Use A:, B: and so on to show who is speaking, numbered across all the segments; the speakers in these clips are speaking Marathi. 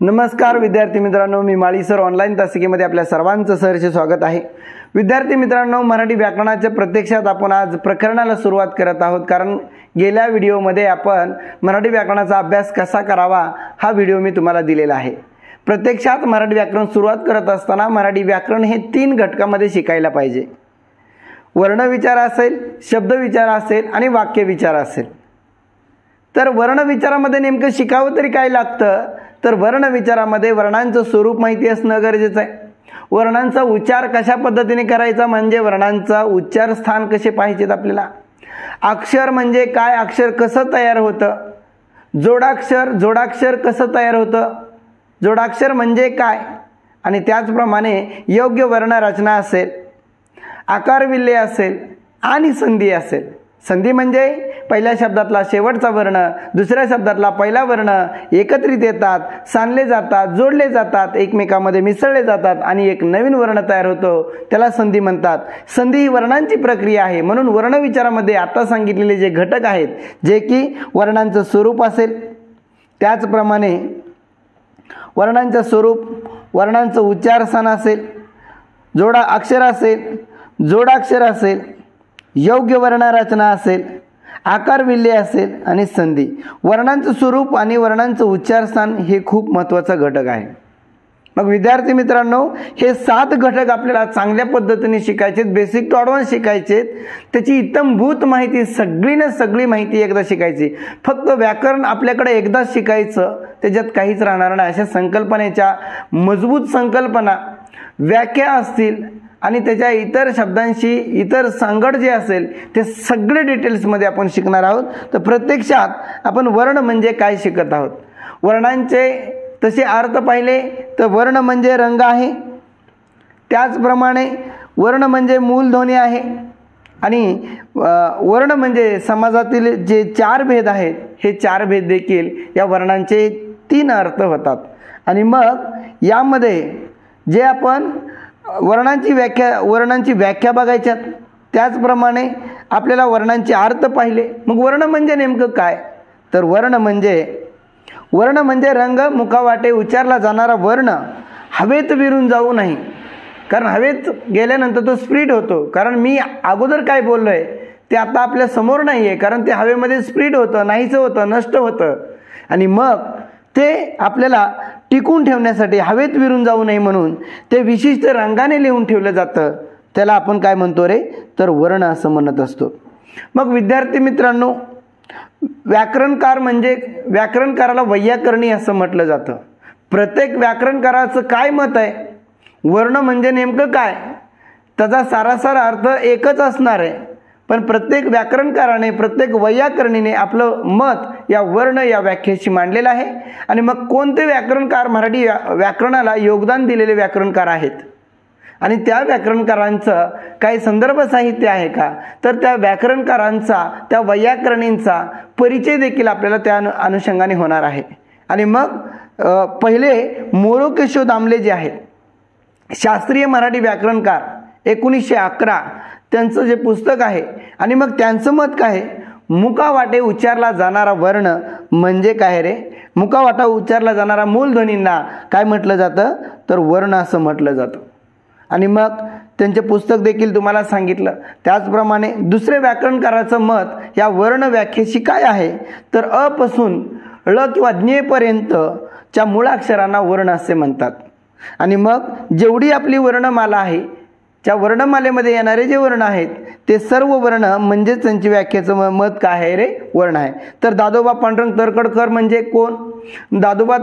A: नमस्कार विद्यार्थी मित्रांनो, मी माळी सर ऑनलाईन तासिकेमध्ये आपल्या सर्वांचं सहर्ष स्वागत आहे। विद्यार्थी मित्रांनो, मराठी व्याकरणाच्या प्रत्यक्षात आपण आज प्रकरणाला सुरुवात करत आहोत, कारण गेल्या व्हिडिओमध्ये आपण मराठी व्याकरणाचा अभ्यास कसा करावा हा व्हिडिओ मी तुम्हाला दिलेला आहे। प्रत्यक्षात मराठी व्याकरण सुरुवात करत असताना मराठी व्याकरण हे 3 घटकामध्ये शिकायला पाहिजे। वर्ण विचार असेल, शब्द विचार असेल आणि वाक्य विचार असेल। तर वर्ण विचारामध्ये नेमकं शिकावं तरी काय लागतं, तर वर्ण विचारामध्ये वर्णांचं स्वरूप माहिती असणं गरजेचं आहे। वर्णांचा उच्चार कशा पद्धतीने करायचा, म्हणजे वर्णांचा उच्चार स्थान कसे पाहिजेत आपल्याला। अक्षर म्हणजे काय, अक्षर कसं तयार होतं, जोडाक्षर कसं तयार होतं, जोडाक्षर म्हणजे काय, आणि त्याचप्रमाणे योग्य वर्ण रचना असेल, आकार विल्ले असेल आणि संधी असेल। संधी म्हणजे पहिल्या शब्दातला शेवटचा वर्ण, दुसऱ्या शब्दातला पहिला वर्ण एकत्रित येतात, सांधले जातात, जोडले जातात, एकमेकांमध्ये मिसळले जातात आणि एक नवीन वर्ण तयार होतो, त्याला संधी म्हणतात। संधी ही वर्णांची प्रक्रिया आहे। म्हणून वर्ण विचारामध्ये आता सांगितलेले जे घटक आहेत, जे की वर्णांचं स्वरूप असेल, त्याचप्रमाणे वर्णांचं स्वरूप, वर्णांचं उच्चारस्थान असेल, जोडाक्षर असेल, योग्य वर्ण रचना असेल, आकार विल्ले असेल आणि संधी। वर्णांचं स्वरूप आणि वर्णांचं उच्चारस्थान हे खूप महत्त्वाचा घटक आहे। मग विद्यार्थी मित्रांनो, हे 7 घटक आपल्याला चांगल्या पद्धतीने शिकायचे, बेसिक टू ॲडव्हान्स शिकायचे। त्याची इत्थंभूत माहिती, सगळी माहिती एकदा शिकायची। फक्त व्याकरण आपल्याकडे एकदाच शिकायचं, त्याच्यात काहीच राहणार नाही। अशा संकल्पनेच्या मजबूत संकल्पना, व्याख्या असतील आणि त्याच्या इतर शब्दांशी इतर सांगड जे असेल ते सगळे डिटेल्समध्ये आपण शिकणार आहोत। तर प्रत्यक्षात आपण वर्ण म्हणजे काय शिकत आहोत। वर्णांचे तसे अर्थ पाहिले तर वर्ण म्हणजे रंग आहे, त्याचप्रमाणे वर्ण म्हणजे मूलध्वनी आहे, आणि वर्ण म्हणजे समाजातील जे 4 भेद आहेत, हे 4 भेद देखील या वर्णांचे 3 अर्थ होतात। आणि मग यामध्ये जे आपण वर्णांची व्याख्या बघायच्यात, त्याचप्रमाणे आपल्याला वर्णांचे अर्थ पाहिले। मग वर्ण म्हणजे नेमकं काय, तर वर्ण म्हणजे रंग, मुखावाटे उच्चारला जाणारा वर्ण हवेत विरून जाऊ नये, कारण हवेत गेल्यानंतर तो स्प्लिट होतो। कारण मी अगोदर काय बोललोय ते आता आपल्या समोर नाही आहे, कारण ते हवेमध्ये स्प्लिट होतं, नाहीचं होतं, नष्ट होतं, आणि मग ते आपल्याला टिकून ठेवण्यासाठी हवेत विरून जाऊ नये म्हणून ते विशिष्ट रंगाने लिहून ठेवलं जातं। त्याला आपण काय म्हणतो रे, तर वर्ण असं म्हणत असतो। मग विद्यार्थी मित्रांनो, व्याकरणकाराला वैयाकरणी असं म्हटलं जातं। प्रत्येक व्याकरणकाराचं काय मत आहे, वर्ण म्हणजे नेमकं काय, त्याचा सारासार अर्थ एकच असणार आहे, पण प्रत्येक व्याकरणकाराने, प्रत्येक वैयाकरणीने आपलं मत या वर्ण या व्याख्येशी मांडलेलं आहे। आणि मग कोणते व्याकरणकार मराठी व्याकरणाला योगदान दिलेले व्याकरणकार आहेत, आणि त्या व्याकरणकारांचं काही संदर्भ साहित्य आहे का, तर त्या व्याकरणकारांचा, त्या वैयाकरणींचा परिचय देखील आपल्याला त्या अनुषंगाने होणार आहे। आणि मग पहिले मोरोकेशव दामले जे आहेत, शास्त्रीय मराठी व्याकरणकार, 1911 त्यांचं जे पुस्तक आहे, आणि मग त्यांचं मत काय, मुखावाटे उच्चारला जाणारा वर्ण म्हणजे काय रे, मुखावाटा उच्चारला जाणारा मूलध्वनींना काय म्हटलं जातं, तर वर्ण असं म्हटलं जातं। आणि मग त्यांचे पुस्तक देखील तुम्हाला सांगितलं। त्याचप्रमाणे दुसरे व्याकरणकाराचं मत या वर्ण व्याख्येशी काय आहे, तर अ पासून ळ किंवा ज्ञेपर्यंतच्या मूळाक्षरांना वर्ण असे म्हणतात। आणि मग जेवढी आपली वर्णमाला आहे, त्या वर्णमालेमध्ये येणारे जे वर्ण आहेत ते सर्व वर्ण म्हणजेच त्यांची व्याख्याचं मत काय आहे रे, वर्ण आहे। तर दादोबा पांडुरंग तरखडकर म्हणजे कोण, दादोबा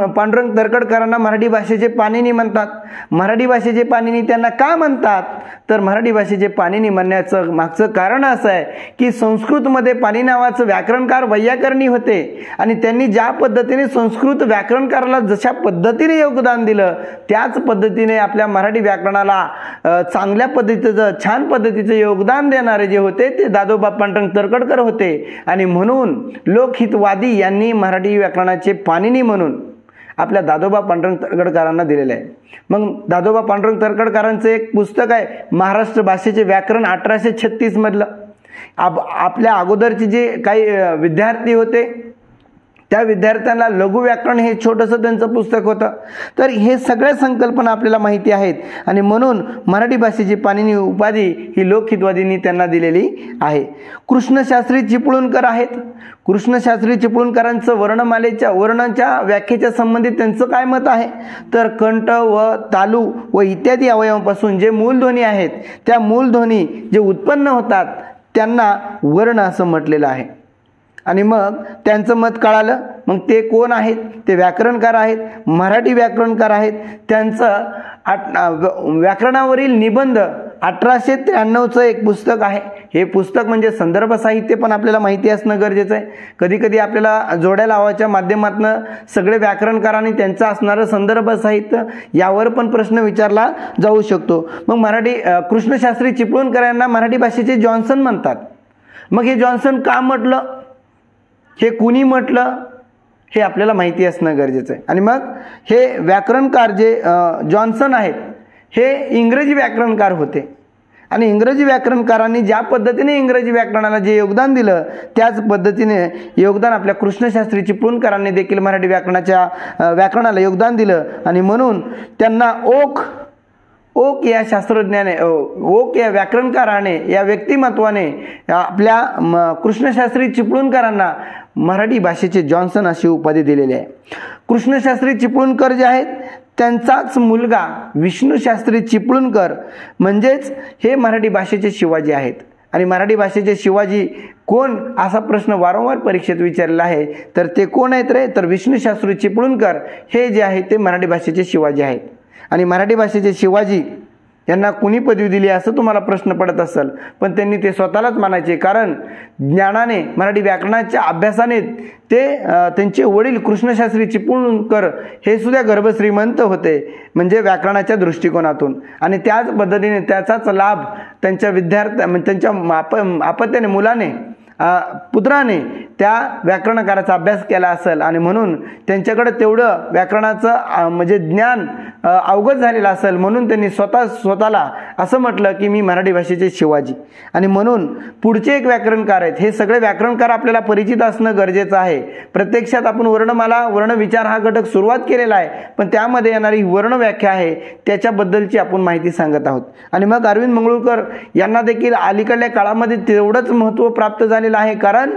A: पांडुरंग तरखडकरांना मराठी भाषेचे पाणिनी म्हणतात। मराठी भाषेचे पाणिनी त्यांना का म्हणतात, तर मराठी भाषेचे पाणिनी म्हणण्याचं मागचं कारण असं आहे की संस्कृतमध्ये पाणी नावाचं व्याकरणकार वैयाकरणी होते, आणि त्यांनी ज्या पद्धतीने संस्कृत व्याकरणकाराला जशा पद्धतीने योगदान दिलं, त्याच पद्धतीने आपल्या मराठी व्याकरणाला चांगल्या पद्धतीचं, छान पद्धतीचं योगदान देणारे जे होते ते दादोबा पांडुरंग तरखडकर होते। आणि म्हणून लोकहितवादी यांनी मराठी व्याकरणाचे पाणिनी म्हणून आपल्या दादोबा पांडुरंग तरखडकरांना दिलेलं आहे। मग दादोबा पांडुरंग तरखडकरांचं एक पुस्तक आहे महाराष्ट्र भाषेचे व्याकरण 1836 मधलं। आपल्या अगोदरचे जे काही विद्यार्थी होते त्या विद्यार्थ्यांना लघु व्याकरण हे छोटंसं त्यांचं पुस्तक होतं. तर हे सगळ्या संकल्पना आपल्याला माहिती आहेत आणि म्हणून मराठी भाषेची पाणिनी उपाधी ही लोकहितवादींनी त्यांना दिलेली आहे. कृष्णशास्त्री चिपळूणकर आहेत. कृष्णशास्त्री चिपळूणकरांचं वर्णाच्या व्याख्येच्या संबंधित त्यांचं काय मत आहे, तर कंठ व तालू व इत्यादी अवयवांपासून जे मूलध्वनी आहेत त्या मूलध्वनी जे उत्पन्न होतात त्यांना वर्ण असं म्हटलेलं आहे. आणि मग त्यांचं मत कळालं. मग ते कोण आहेत, ते व्याकरणकार आहेत, मराठी व्याकरणकार आहेत. त्यांचं व्याकरणावरील निबंध 1893चं एक पुस्तक आहे. हे पुस्तक म्हणजे संदर्भ साहित्य पण आपल्याला माहिती असणं गरजेचं आहे. कधी कधी आपल्याला जोड्या लावाच्या माध्यमातून सगळे व्याकरणकारांनी त्यांचं असणारं संदर्भ साहित्य यावर पण प्रश्न विचारला जाऊ शकतो. मग कृष्णशास्त्री चिपळूणकर यांना मराठी भाषेचे जॉन्सन म्हणतात. मग हे जॉन्सन का म्हटलं, हे कुणी म्हटलं, हे आपल्याला माहिती असणं गरजेचं आहे. आणि मग हे व्याकरणकार जे जॉन्सन आहेत हे इंग्रजी व्याकरणकार होते आणि इंग्रजी व्याकरणकारांनी ज्या पद्धतीने इंग्रजी व्याकरणाला जे योगदान दिलं त्याच पद्धतीने योगदान आपल्या कृष्णशास्त्री चिपळूणकरांनी देखील मराठी व्याकरणाला योगदान दिलं. आणि म्हणून त्यांना ओक या शास्त्रज्ञाने, ओक या व्याकरणकाराने, या व्यक्तिमत्वाने आपल्या कृष्णशास्त्री चिपळूणकरांना मराठी भाषेचे जॉन्सन अशी उपाधी दिलेली आहे. कृष्णशास्त्री चिपळूणकर जे आहेत त्यांचाच मुलगा विष्णुशास्त्री चिपळूणकर म्हणजेच हे मराठी भाषेचे शिवाजी आहेत. आणि मराठी भाषेचे शिवाजी कोण असा प्रश्न वारंवार परीक्षेत विचारलेला आहे. तर ते कोण आहेत रे, तर विष्णुशास्त्री चिपळूणकर हे जे आहेत ते मराठी भाषेचे शिवाजी आहेत. आणि मराठी भाषेचे शिवाजी यांना कुणी पदवी दिली असं तुम्हाला प्रश्न पडत असेल, पण त्यांनी ते स्वतःलाच मानायचे. कारण ज्ञानाने, मराठी व्याकरणाच्या अभ्यासाने त्यांचे वडील कृष्णशास्त्री चिपळूणकर हे सुद्धा गर्भश्रीमंत होते, म्हणजे व्याकरणाच्या दृष्टिकोनातून. आणि त्याच पद्धतीने त्याचाच लाभ त्यांच्या त्यांच्या अपत्याने, मुलाने, पुत्राने त्या व्याकरणकाराचा अभ्यास केला असेल आणि म्हणून त्यांच्याकडे तेवढं व्याकरणाचं म्हणजे ज्ञान अवगत झालेलं असेल, म्हणून त्यांनी स्वतःला असं म्हटलं की मी मराठी भाषेचे शिवाजी. आणि म्हणून पुढचे एक व्याकरणकार आहेत. हे सगळे व्याकरणकार आपल्याला परिचित असणं गरजेचं आहे. प्रत्यक्षात आपण वर्णविचार हा घटक सुरुवात केलेला आहे, पण त्यामध्ये येणारी वर्ण व्याख्या आहे त्याच्याबद्दलची आपण माहिती सांगत आहोत. आणि मग अरविंद मंगळूरकर यांना देखील अलीकडल्या काळामध्ये तेवढंच महत्त्व प्राप्त झालेलं आहे, कारण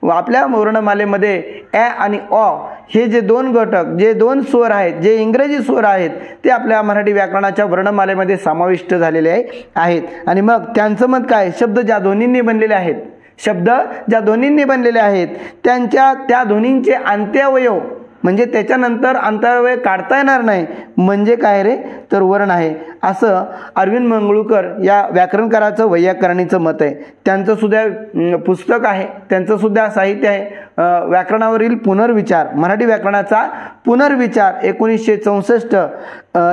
A: आपल्या वर्णमालेमध्ये ए आणि अ हे जे दोन घटक, जे दोन स्वर आहेत, जे इंग्रजी स्वर आहेत ते आपल्या मराठी व्याकरणाच्या वर्णमालेमध्ये समाविष्ट झालेले आहेत. आणि मग त्यांचं मत काय, शब्द ज्या ध्वनींनी बनलेले आहेत त्या ध्वनींचे अंत्यावयव म्हणजे त्याच्यानंतर अंतरावय काढता येणार नाही म्हणजे काय रे, तर वर्ण आहे, असं अरविंद मंगळूरकर या व्याकरणकाराचं वैयाकरणीचं मत आहे. त्यांचं सुद्धा पुस्तक आहे, त्यांचं सुद्धा साहित्य आहे, व्याकरणावरील पुनर्विचार, मराठी व्याकरणाचा पुनर्विचार 1964.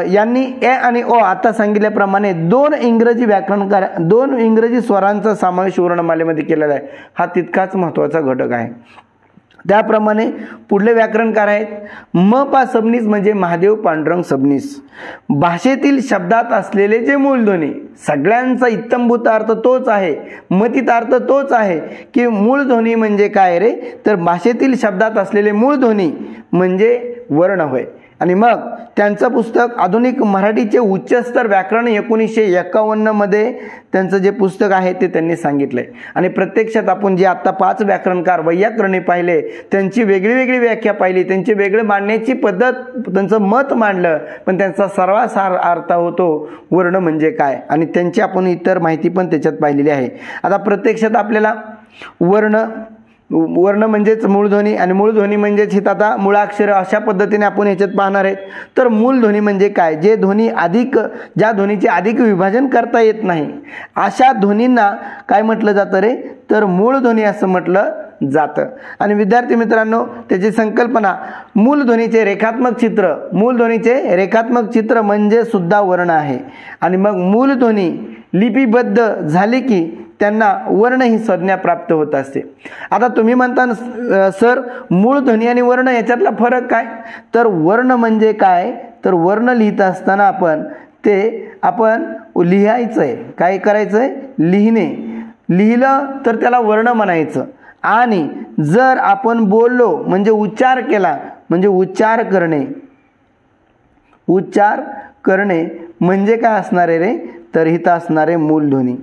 A: यांनी ए आणि ओ आता सांगितल्याप्रमाणे दोन इंग्रजी स्वरांचा समावेश वर्णमालेमध्ये केलेला आहे. हा तितकाच महत्त्वाचा घटक आहे. त्याप्रमाणे पुढले व्याकरणकार आहेत म पा सबनीस म्हणजे महादेव पांडुरंग सबनीस. भाषेतील शब्दात असलेले जे मूलध्वनी सगळ्यांचा इत्तंभूत अर्थ तोच आहे, मतित अर्थ तोच आहे की मूलध्वनी म्हणजे काय रे, तर भाषेतील शब्दात असलेले मूलध्वनी म्हणजे वर्ण होय. आणि मग त्यांचं पुस्तक आधुनिक मराठीचे उच्चस्तर व्याकरण 1951 मध्ये त्यांचं जे पुस्तक आहे ते त्यांनी सांगितलंय. आणि प्रत्यक्षात आपण जे आता 5 व्याकरणकार वैयाकरणी पाहिले त्यांची वेगळी व्याख्या पाहिली, त्यांची वेगळी मांडण्याची पद्धत, त्यांचं मत मांडलं, पण त्यांचा सर्वासार अर्थ होतो वर्ण म्हणजे काय, आणि त्यांची आपण इतर माहिती पण त्याच्यात पाहिलेली आहे. आता प्रत्यक्षात आपल्याला वर्ण म्हणजेच मूलध्वनी आणि मूलध्वनी म्हणजेच हित आता मूळाक्षर अशा पद्धतीने आपण ह्याच्यात पाहणार आहेत. तर मूलध्वनी म्हणजे काय, ज्या ध्वनीचे अधिक विभाजन करता येत नाही अशा ध्वनींना काय म्हटलं जातं रे, तर मूलध्वनी असं म्हटलं जातं. आणि विद्यार्थी मित्रांनो, त्याची संकल्पना मूलध्वनीचे रेखात्मक चित्र म्हणजे सुद्धा वर्ण आहे. आणि मग मूलध्वनी लिपिबद्ध झाली की त्यांना वर्ण ही संज्ञा प्राप्त होत असते. आता तुम्ही म्हणता सर मूळ ध्वनी आणि वर्ण याच्यातला फरक काय, तर वर्ण म्हणजे काय, तर वर्ण लिहित असताना आपण लिहायचंय, काय करायचंय, लिहिलं तर त्याला वर्ण म्हणायचं. आणि जर आपण बोललो म्हणजे उच्चार केला म्हणजे उच्चार करणे, उच्चार करणे म्हणजे काय असणार आहे रे, तर इथं असणार आहे मूलध्वनी.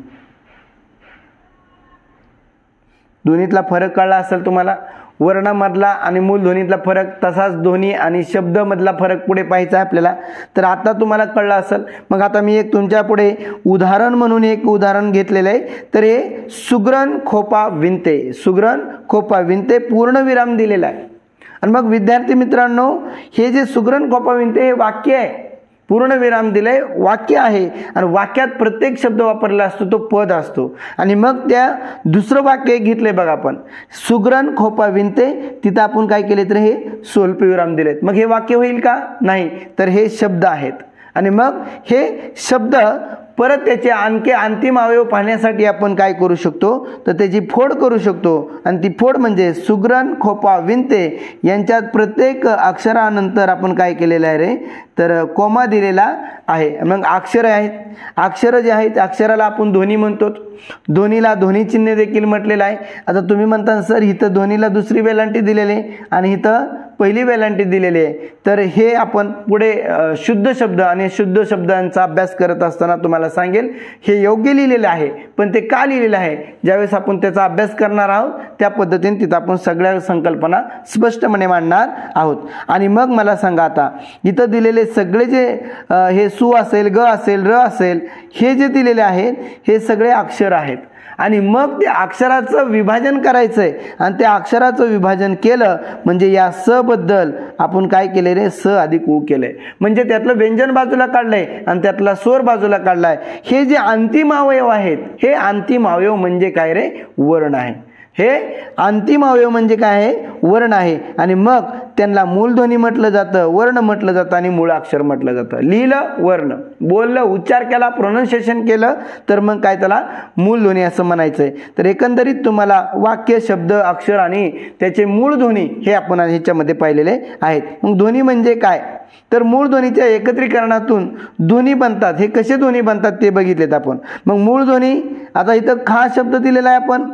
A: ध्वनीतला फरक कळला असेल तुम्हाला, वर्णामधला आणि मूलध्वनीतला फरक, तसाच ध्वनी आणि शब्दमधला फरक पुढे पाहायचा आहे आपल्याला. तर आता तुम्हाला कळलं असेल. मग आता मी एक तुमच्या पुढे उदाहरण म्हणून एक उदाहरण घेतलेलं आहे. तर हे सुग्रण खोपा विणते, सुग्रण खोपा विणते पूर्णविराम दिलेला आहे. आणि मग विद्यार्थी मित्रांनो, हे जे सुग्रण खोपा विणते हे वाक्य आहे, पूर्णविराम दिले वाक्य आहे आणि वाक्यात प्रत्येक शब्द वापरलेला असतो तो पद असतो. आणि मग त्या दुसरं वाक्य घेतले बघा आपण, सुग्रण खोपा विणते, तिथं आपण काय केले तर हे स्वल्पविराम दिलेत. मग हे वाक्य होईल का, नाही, तर हे शब्द आहेत. आणि मग हे शब्द परत त्याचे आणखी अंतिम अवयव पाहण्यासाठी आपण काय करू शकतो, तर त्याची फोड करू शकतो. आणि ती फोड म्हणजे सुग्रण खोपा विणते यांच्यात प्रत्येक अक्षरानंतर आपण काय केलेलं आहे रे, तर कोमा दिलेला आहे. मग अक्षर आहेत, अक्षर जे आहेत अक्षराला आपण ध्वनी म्हणतो, ध्वनीला ध्वनी चिन्ह देखील म्हटलेलं आहे. आता तुम्ही म्हणता सर इथं ध्वनीला दुसरी वेलांटी दिलेली आहे आणि इथं पहिली वेलांटी दिलेली आहे. तर हे आपण पुढे शुद्ध शब्द आणि शुद्ध शब्दांचा अभ्यास करत असताना तुम्हाला सांगेल. हे योग्य लिहिलेलं आहे, पण ते का लिहिलेलं आहे, ज्यावेळेस आपण त्याचा अभ्यास करणार आहोत त्या पद्धतीने तिथं आपण सगळ्या संकल्पना स्पष्टपणे मांडणार आहोत. आणि मग मला सांगा, आता इथं दिलेले सगळे जे हे सु असेल, ग असेल, र असेल, हे जे दिलेले आहेत हे सगळे अक्षर आहेत. आणि मग त्या अक्षराचं विभाजन करायचं आहे. आणि त्या अक्षराचं विभाजन केलं म्हणजे या स बद्दल आपण काय केले रे, स अधिक उ केलंय. म्हणजे त्यातलं व्यंजन बाजूला काढलंय आणि त्यातला स्वर बाजूला काढलाय. हे जे अंतिम अवयव आहेत, हे अंतिम अवयव म्हणजे काय रे, वर्ण आहे. हे अंतिम अवयव म्हणजे काय आहे, वर्ण आहे. आणि मग त्यांना मूलध्वनी म्हटलं जातं, वर्ण म्हटलं जातं आणि मूळ अक्षर म्हटलं जातं. लिहिलं वर्ण, बोललं उच्चार केला, प्रोनाउन्सिएशन केलं, तर मग काय त्याला मूलध्वनी असं म्हणायचंय. तर एकंदरीत तुम्हाला वाक्य, शब्द, अक्षर आणि त्याचे मूळ ध्वनी हे आपण ह्याच्यामध्ये पाहिलेले आहेत. मग ध्वनी म्हणजे काय, तर मूळ ध्वनीच्या एकत्रीकरणातून ध्वनी बनतात. हे कसे ध्वनी बनतात ते बघितलेत आपण. मग मूळ ध्वनी, आता इथं खा शब्द दिलेला आहे आपण,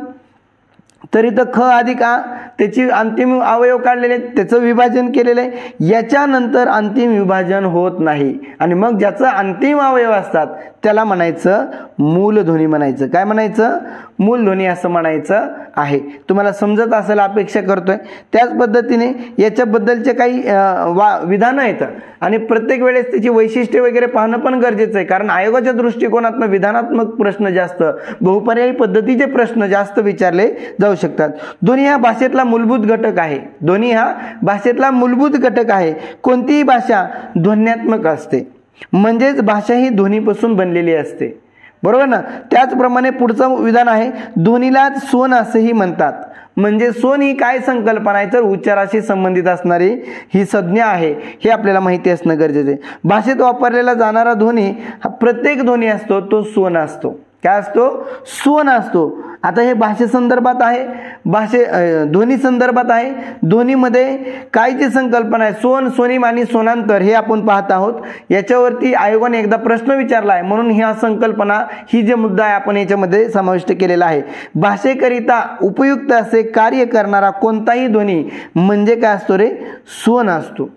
A: तर इथं ख अधिक आ, त्याची अंतिम अवयव काढलेले, त्याचं विभाजन केलेलं आहे. याच्यानंतर अंतिम विभाजन होत नाही. आणि मग ज्याचं अंतिम अवयव असतात त्याला म्हणायचं मूलध्वनी म्हणायचं. काय म्हणायचं, मूलध्वनी असं म्हणायचं आहे. तुम्हाला समजत असेल अपेक्षा करतोय. त्याच पद्धतीने याच्याबद्दलचे काही विधानं आहेत आणि प्रत्येक वेळेस त्याची वैशिष्ट्ये वगैरे पाहणं पण गरजेचं आहे. कारण आयोगाच्या दृष्टिकोनातून विधानात्मक प्रश्न जास्त, बहुपर्यायी पद्धतीचे प्रश्न जास्त विचारले जाऊ शकतात. ध्वनी हा भाषेतला मूलभूत घटक आहे. ध्वनी हा भाषेतला मूलभूत घटक आहे. कोणतीही भाषा ध्वन्यात्मक असते, म्हणजेच भाषा ही ध्वनीपासून बनलेली असते, बरोबर ना. त्याचप्रमाणे पुढचं विधान आहे, ध्वनीलाच स्वन असेही म्हणतात. म्हणजे स्वन ही काय संकल्पना आहे, तर उच्चाराशी संबंधित असणारी ही संज्ञा आहे, हे आपल्याला माहिती असणं गरजेचं आहे. भाषेत वापरलेला जाणारा ध्वनी हा प्रत्येक ध्वनी असतो तो स्वन असतो. काय असतो, स्वन असतो. आता हे भाषे संदर्भात आहे, ध्वनी संदर्भात आहे. ध्वनीमध्ये काय जी संकल्पना आहे, स्वन, स्वनिम आणि स्वनांतर हे आपण पाहत आहोत. याच्यावरती आयोगाने एकदा प्रश्न विचारला आहे, म्हणून ह्या संकल्पना, ही जे मुद्दा आहे आपण याच्यामध्ये समाविष्ट केलेला आहे. भाषेकरिता उपयुक्त असे कार्य करणारा कोणताही ध्वनी म्हणजे काय असतो रे, स्वन असतो.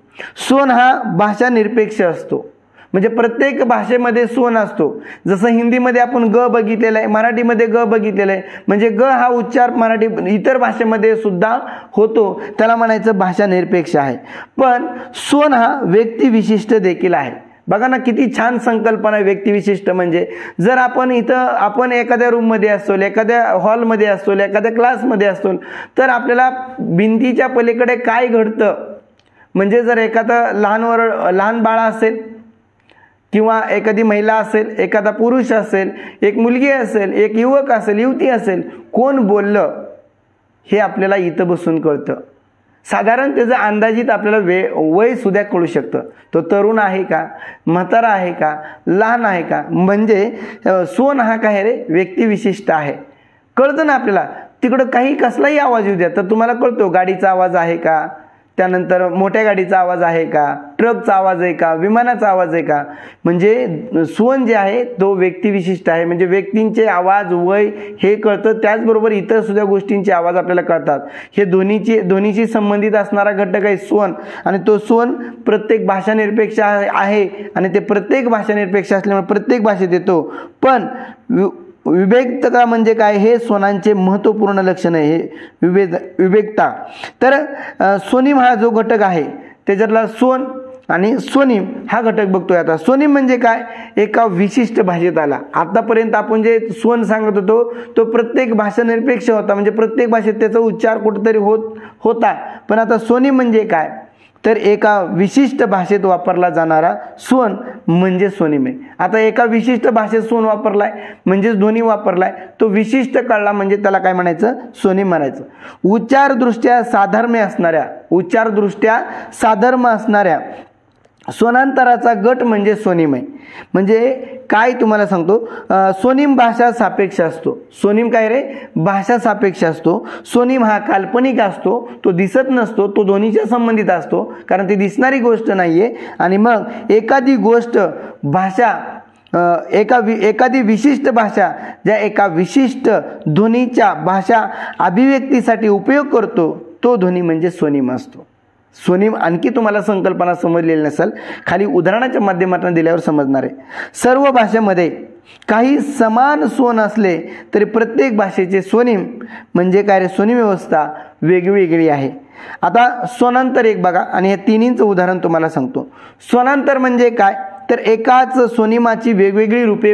A: स्वन हा भाषा निरपेक्ष असतो, म्हणजे प्रत्येक भाषेमध्ये स्वन असतो. जसं हिंदीमध्ये आपण ग बघितलेलं आहे, मराठीमध्ये ग बघितलेलं आहे. म्हणजे ग हा उच्चार मराठी इतर भाषेमध्ये सुद्धा होतो, त्याला म्हणायचं भाषा निरपेक्ष आहे. पण स्वन हा व्यक्तिविशिष्ट देखील आहे. बघा ना, किती छान संकल्पना व्यक्तिविशिष्ट. म्हणजे जर आपण एखाद्या रूममध्ये असतो, एखाद्या हॉलमध्ये असतो, एखाद्या क्लासमध्ये असतो, तर आपल्याला भिंतीच्या पलीकडे काय घडतं, म्हणजे जर एखादं लहान बाळ असेल किंवा एखादी महिला असेल, एखादा पुरुष असेल, एक मुलगी असेल, एक युवक असेल, युवती असेल, कोण बोललं हे आपल्याला इथं बसून कळतं. साधारण त्याचं अंदाजित आपल्याला वय सुद्धा कळू शकतं. तो तरुण आहे का, म्हातारा आहे का, लहान आहे का. म्हणजे स्वन हा काय रे, व्यक्तिविशिष्ट आहे. कळतं ना आपल्याला. तिकडं काही कसलाही आवाज येऊ द्या तर तुम्हाला कळतो गाडीचा आवाज आहे का, त्यानंतर मोठ्या गाडीचा आवाज आहे का, ट्रकचा आवाज आहे का, विमानाचा आवाज आहे का. म्हणजे स्वन जे आहे तो व्यक्तिविशिष्ट आहे, म्हणजे व्यक्तींचे आवाज, वय हे कळतं. त्याचबरोबर इतर सुद्धा गोष्टींचे आवाज आपल्याला कळतात. हे दोन्हीशी संबंधित असणारा घटक आहे स्वन, आणि तो स्वन प्रत्येक भाषानिरपेक्ष आहे आणि ते प्रत्येक भाषानिरपेक्ष असल्यामुळे प्रत्येक भाषेत येतो. पण विवेकता म्हणजे काय, हे स्वनांचे महत्त्वपूर्ण लक्षण आहे, हे विवेकता. तर स्वनिम हा जो घटक आहे त्याच्यातला स्वन आणि स्वनिम हा घटक बघतोय. आता स्वनिम म्हणजे काय, एका विशिष्ट भाषेत आला. आतापर्यंत आपण जे स्वन सांगत होतो तो प्रत्येक भाषानिरपेक्ष होता, म्हणजे प्रत्येक भाषेत त्याचा उच्चार कुठेतरी होता. पण आता स्वनिम म्हणजे काय, तर एका विशिष्ट भाषेत वापरला जाणारा स्वन म्हणजे स्वनिम आहे. आता एका विशिष्ट भाषेत स्वन वापरलाय म्हणजेच ध्वनी वापरलाय, तो विशिष्ट कळला म्हणजे त्याला काय म्हणायचं, स्वनिम म्हणायचं. उच्चारदृष्ट्या साधर्म्य असणाऱ्या स्वनांतराचा गट म्हणजे स्वनिम आहे. म्हणजे काय तुम्हाला सांगतो, स्वनिम भाषा सापेक्ष असतो. स्वनिम काय रे, भाषा सापेक्ष असतो. स्वनिम हा काल्पनिक असतो, तो दिसत नसतो, तो ध्वनीच्या संबंधित असतो, कारण ती दिसणारी गोष्ट नाहीये. आणि मग एखादी गोष्ट भाषा एखादी विशिष्ट भाषा ज्या एका विशिष्ट ध्वनीच्या भाषा अभिव्यक्तीसाठी उपयोग करतो तो ध्वनी म्हणजे स्वनिम असतो. स्वनिम आणखी तुम्हाला संकल्पना समजलेली नसेल, खाली उदाहरणाच्या माध्यमातून दिल्यावर समजणार आहे. सर्व भाषेमध्ये काही समान स्वन असले तरी प्रत्येक भाषेचे स्वनिम म्हणजे काय रे, स्वनिम व्यवस्था वेगवेगळी आहे. आता स्वनांतर एक बघा, आणि हे तिन्हींचं उदाहरण तुम्हाला सांगतो. स्वनांतर म्हणजे काय, तर एकाच स्वनिमाची वेगवेगळी रूपे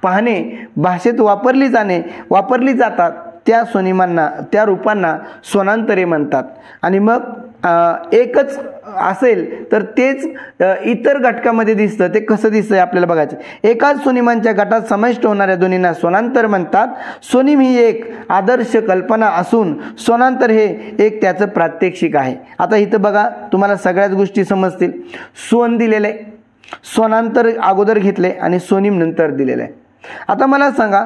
A: पाहणे, भाषेत वापरली जातात त्या स्वनिमांना, त्या रूपांना स्वनांतरे म्हणतात. आणि मग एकच असेल तर तेच इतर घटकामध्ये दिसतं, ते कसं दिसतंय आपल्याला बघायचं. एकाच स्वनिमांच्या गटात समाविष्ट होणाऱ्या ध्वनींना स्वनांतर म्हणतात. स्वनिम ही एक आदर्श कल्पना असून स्वनांतर हे एक त्याचं प्रात्यक्षिक आहे. आता इथं बघा, तुम्हाला सगळ्याच गोष्टी समजतील. स्वन दिलेले, स्वनांतर अगोदर घेतले आणि स्वनिम नंतर दिलेले आहे. आता मला सांगा,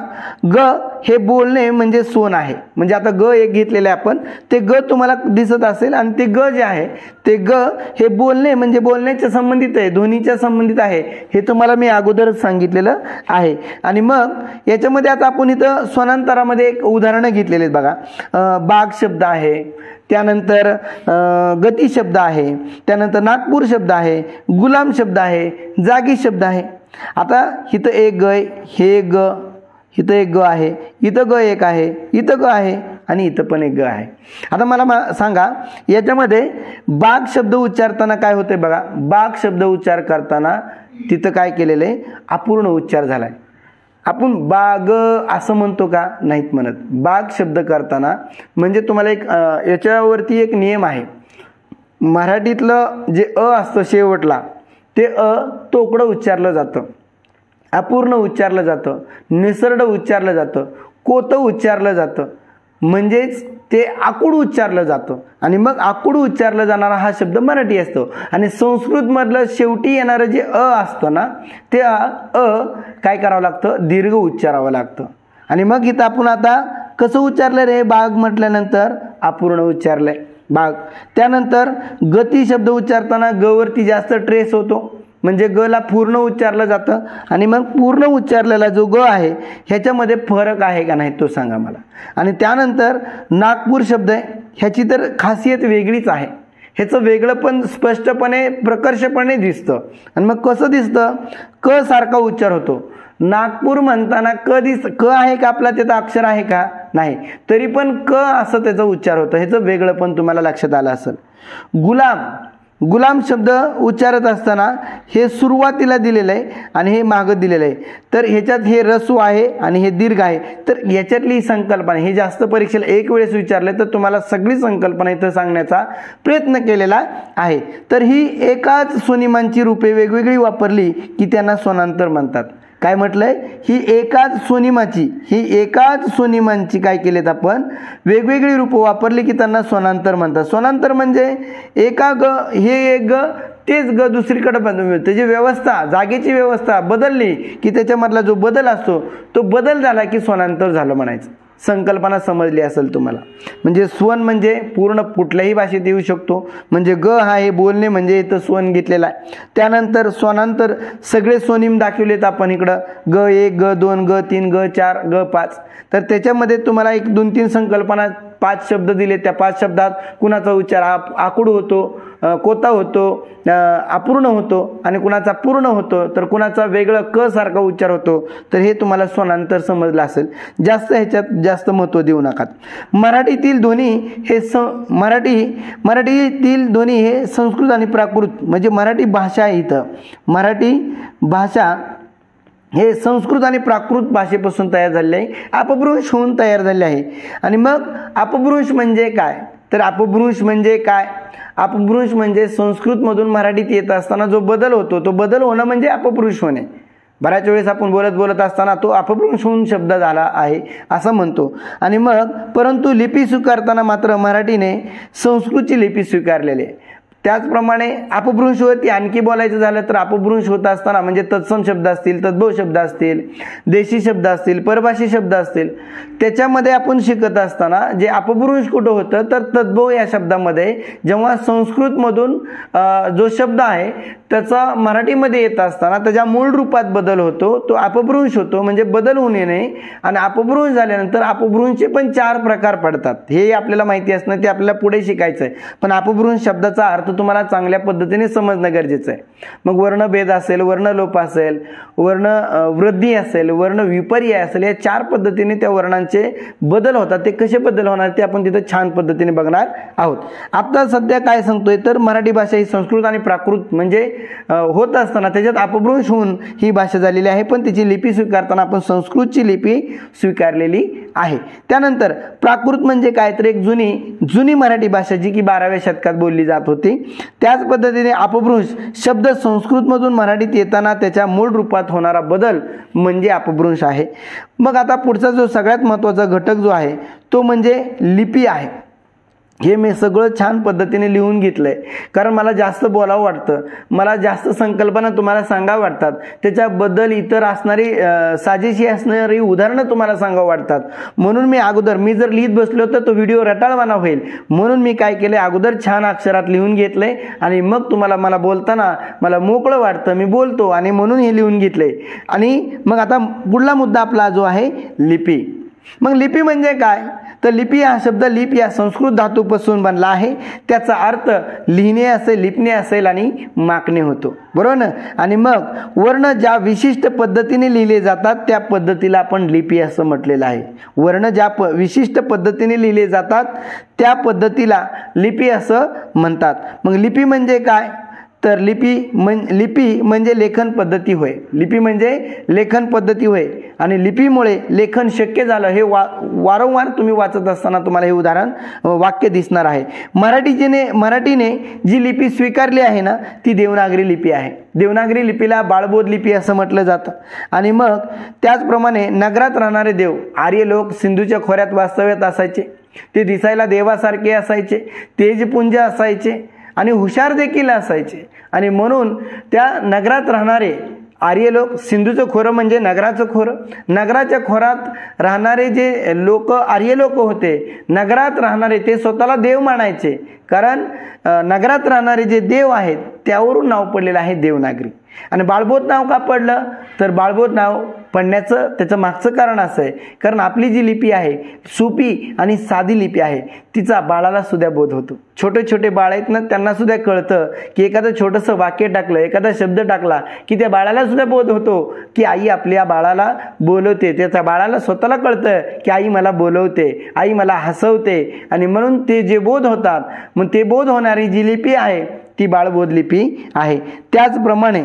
A: ग हे बोलणे म्हणजे स्वन आहे. म्हणजे आता ग एक घेतलेले आपण, ते ग तुम्हाला दिसत असेल, आणि ते ग जे आहे ते ग हे बोलणे म्हणजे बोलण्याच्या संबंधित आहे, ध्वनीच्या संबंधित आहे, हे तुम्हाला मी अगोदरच सांगितलेलं आहे. आणि मग याच्यामध्ये आता आपण इथं स्वनांतरामध्ये एक उदाहरणं घेतलेले आहेत बघा. बाग शब्द आहे, त्यानंतर गती शब्द आहे, त्यानंतर नागपूर शब्द आहे, गुलाम शब्द आहे, जागी शब्द आहे. आता इथं एक ग आहे, हे एक ग, इथं एक ग आहे, इथं ग एक आहे, इथं ग आहे, आणि इथं पण एक ग आहे. आता मला सांगा, याच्यामध्ये बाग शब्द उच्चारताना काय होते बघा. बाग शब्द उच्चार करताना तिथं काय केलेलं आहे, अपूर्ण उच्चार झालाय. आपण बाग असं म्हणतो का, नाहीत म्हणत. बाग शब्द करताना म्हणजे तुम्हाला एक याच्यावरती एक नियम आहे. मराठीतलं जे अ असतं शेवटला, ते तोकडं उच्चारलं जातं, अपूर्ण उच्चारलं जातं, निसरड उच्चारलं जातं, कोतं उच्चारलं जातं, म्हणजेच ते आकुड उच्चारलं जातं. आणि मग आकुड उच्चारलं जाणारा हा शब्द मराठी असतो. आणि संस्कृतमधलं शेवटी येणारं जे असतं ना, ते काय करावं लागतं, दीर्घ उच्चारावं लागतं. आणि मग इथं आपण आता कसं उच्चारलं रे, बाग म्हटल्यानंतर अपूर्ण उच्चारलंय बाग. त्यानंतर गती शब्द उच्चारताना ग वरती जास्त ट्रेस होतो, म्हणजे ग ला पूर्ण उच्चारलं जातं. आणि मग पूर्ण उच्चारलेला जो ग आहे ह्याच्यामध्ये फरक आहे का नाही तो सांगा मला. आणि त्यानंतर नागपूर शब्द आहे, ह्याची तर खासियत वेगळीच आहे. ह्याचं वेगळं पण स्पष्टपणे प्रकर्षपणे दिसतं. आणि मग कसं दिसतं, क सारखा उच्चार होतो. नागपूर म्हणताना क आहे का आपला, त्याचं अक्षर आहे का, नाही, तरी पण क असं त्याचा उच्चार होतं. ह्याचं वेगळं पण तुम्हाला लक्षात आलं असेल. गुलाम शब्द उच्चारत असताना हे सुरुवातीला दिलेलं आहे आणि हे मागं दिलेलं आहे. तर ह्याच्यात हे रस्व आहे आणि हे दीर्घ आहे. तर याच्यातली संकल्पना, हे जास्त परीक्षेला एक वेळेस विचारले तर तुम्हाला सगळी संकल्पना इथं सांगण्याचा प्रयत्न केलेला आहे. तर ही एकाच स्वनिमांची रूपे वेगवेगळी वापरली की त्यांना स्वनांतर म्हणतात. काय म्हटलंय, ही एकाच स्वनिमांची काय केलेत आपण, वेगवेगळी रूपं वापरली की त्यांना स्वनांतर म्हणतात. स्वनांतर म्हणजे एका ग हे एक ग तेच ग दुसरीकडे त्याची व्यवस्था, जागेची व्यवस्था बदलली की त्याच्यामधला जो बदल असतो तो बदल झाला की स्वनांतर झालं म्हणायचं. संकल्पना समजली असेल तुम्हाला. म्हणजे स्वन म्हणजे पूर्ण कुठल्याही भाषेत येऊ शकतो. म्हणजे ग हा हे बोलणे म्हणजे इथं स्वन घेतलेला आहे. त्यानंतर स्वनांतर सगळे स्वनिम दाखवलेत आपण इकडं. ग1, ग2, ग3, ग4, ग5. तर त्याच्यामध्ये तुम्हाला 1, 2, 3 संकल्पना 5 शब्द दिले. त्या 5 शब्दात कुणाचा उच्चार आकुड होतो, कोता होतो, अपूर्ण होतो आणि कुणाचा पूर्ण होतो, तर कुणाचा वेगळं क सारखा उच्चार होतो. तर हे तुम्हाला स्वनांतर समजलं असेल. जास्त ह्याच्यात जास्त महत्त्व देऊ नका. मराठीतील ध्वनी हे मराठीतील ध्वनी हे संस्कृत आणि प्राकृत म्हणजे मराठी भाषा आहे. इथं मराठी भाषा हे संस्कृत आणि प्राकृत भाषेपासून तयार झालेले आहे, अपभ्रंश होऊन तयार झाले आहे. आणि मग अपभ्रंश म्हणजे काय, तर अपभ्रंश म्हणजे काय, अपभ्रंश म्हणजे संस्कृतमधून मराठीत येत असताना जो बदल होतो, तो बदल होणं म्हणजे अपभ्रंश होणे. बऱ्याच वेळेस आपण बोलत असताना तो अपभ्रंश होऊन शब्द झाला आहे असं म्हणतो. आणि मग परंतु लिपी स्वीकारताना मात्र मराठीने संस्कृतची लिपी स्वीकारलेली आहे. त्याचप्रमाणे अपभ्रंशवरती आणखी बोलायचं झालं तर अपभ्रंश होत असताना म्हणजे तत्सम शब्द असतील, तद्भव शब्द असतील, देशी शब्द असतील, परभाषी शब्द असतील, त्याच्यामध्ये आपण शिकत असताना जे अपभ्रंश कुठं होतं तर तद्भव या शब्दामध्ये जेव्हा संस्कृतमधून जो शब्द आहे त्याचा मराठीमध्ये येत असताना त्याच्या मूळ रूपात बदल होतो, तो अपभ्रंश होतो. म्हणजे बदल होऊन येणे. आणि अपभ्रंश झाल्यानंतर अपभ्रंशचे पण 4 प्रकार पडतात. हे आपल्याला माहिती असणं, ते आपल्याला पुढे शिकायचं आहे. पण अपभ्रंश शब्दाचा अर्थ तुम्हाला चांगल्या पद्धतीने समजणं गरजेचं आहे. मग वर्णभेद असेल, वर्णलोप असेल, वर्ण वृद्धी असेल, वर्ण विपर्य असेल, या 4 पद्धतीने त्या वर्णांचे बदल होतात. ते कसे बदल होणार ते आपण तिथे छान पद्धतीने बघणार आहोत. आता सध्या काय सांगतोय तर मराठी भाषा ही संस्कृत आणि प्राकृत म्हणजे होत असताना त्याच्यात अपभ्रंश होऊन ही भाषा झालेली आहे. पण तिची लिपी स्वीकारताना आपण संस्कृतची लिपी स्वीकारलेली आहे. त्यानंतर प्राकृत म्हणजे काय तर एक जुनी मराठी भाषा जी की 12व्या शतकात बोलली जात होती. त्याच पद्धतीने अपभ्रंश शब्द संस्कृतमधून मराठीत येताना त्याच्या मूळ रूपात होणारा बदल म्हणजे अपभ्रंश आहे. मग आता पुढचा जो सगळ्यात महत्त्वाचा घटक जो आहे तो म्हणजे लिपी आहे. हे मी सगळं छान पद्धतीने लिहून घेतलंय, कारण मला जास्त बोलावं वाटतं, मला जास्त संकल्पना तुम्हाला सांगावं वाटतात, त्याच्याबद्दल इतर असणारी साजेशी असणारी उदाहरणं तुम्हाला सांगावं वाटतात. म्हणून मी जर लिहित बसलो तर तो व्हिडिओ रटाळवाना होईल. म्हणून मी काय केले, अगोदर छान अक्षरात लिहून घेतलंय आणि मग तुम्हाला मला बोलताना मला मोकळं वाटतं, मी बोलतो आणि म्हणून हे लिहून घेतलंय. आणि मग आता पुढला मुद्दा आपला जो आहे लिपी. मग लिपी म्हणजे काय तर लिपी हा शब्द लिप या संस्कृत धातूपासून बनला आहे. त्याचा अर्थ लिहिणे असेल, लिपणे असेल आणि माकणे होतो, बरोबर ना. आणि मग वर्ण ज्या विशिष्ट पद्धतीने लिहिले जातात त्या पद्धतीला आपण लिपी असं म्हटलेलं आहे. वर्ण ज्या विशिष्ट पद्धतीने लिहिले जातात त्या पद्धतीला लिपी असं म्हणतात. मग लिपी म्हणजे काय तर लिपी म्हणजे लेखन पद्धती होय. लिपी म्हणजे लेखन पद्धती होय. आणि लिपीमुळे लेखन शक्य झालं. हे वारंवार तुम्ही वाचत असताना तुम्हाला हे उदाहरण वाक्य दिसणार आहे. मराठीने जी लिपी स्वीकारली आहे ना ती देवनागरी लिपी आहे. देवनागरी लिपीला बाळबोध लिपी असं म्हटलं जातं. आणि मग त्याचप्रमाणे नगरात राहणारे देव आर्य लोक सिंधूच्या खोऱ्यात वास्तव्यात असायचे. ते दिसायला देवासारखे असायचे, तेजपुंज असायचे आणि हुशार देखील असायचे. आणि म्हणून त्या नगरात राहणारे आर्य लोक, सिंधूचं खोरं म्हणजे नगराचं खोरं, नगराच्या खोरात राहणारे जे लोक आर्य लोक होते, नगरात राहणारे ते स्वतःला देव मानायचे. कारण नगरात राहणारे जे देव आहेत त्यावरून नाव पडलेलं आहे देवनागरी. आणि बाळबोध नाव का पडलं तर बाळबोध नाव पडण्याचं त्याचं मागचं कारण असं आहे, कारण आपली जी लिपी आहे सोपी आणि साधी लिपी आहे, तिचा बाळाला सुद्धा बोध होतो. छोटे छोटे बाळ आहेत ना, त्यांना सुद्धा कळतं की एखादं छोटंसं वाक्य टाकलं, एखादा शब्द टाकला की त्या बाळाला सुद्धा बोध होतो की आई आपल्या बाळाला बोलवते. त्याच्या बाळाला स्वतःला कळतं की आई मला बोलवते, आई मला हसवते. आणि म्हणून ते जे बोध होतात, मग ते बोध होणारी जी लिपी आहे ती बाळबोध लिपी आहे. त्याचप्रमाणे